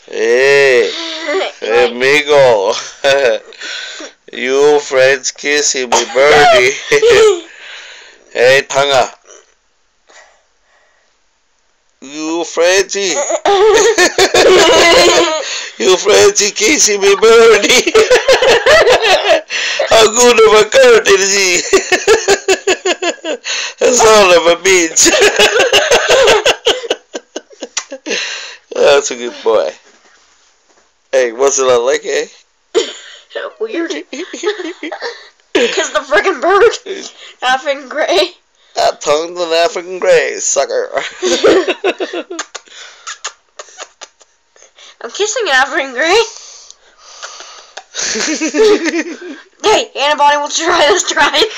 Hey, amigo. You friends kissing me, birdie. Hey, Tanga. You Frenchie. You Frenchie kissing me, birdie. How good of a curtain is he? That's all of a beach. That's a good boy. Hey, what's it like, eh? Weird. Because the friggin' bird. African gray. I tongued an African gray, sucker. I'm kissing an African gray. Hey, antibody, we'll try this. Try it.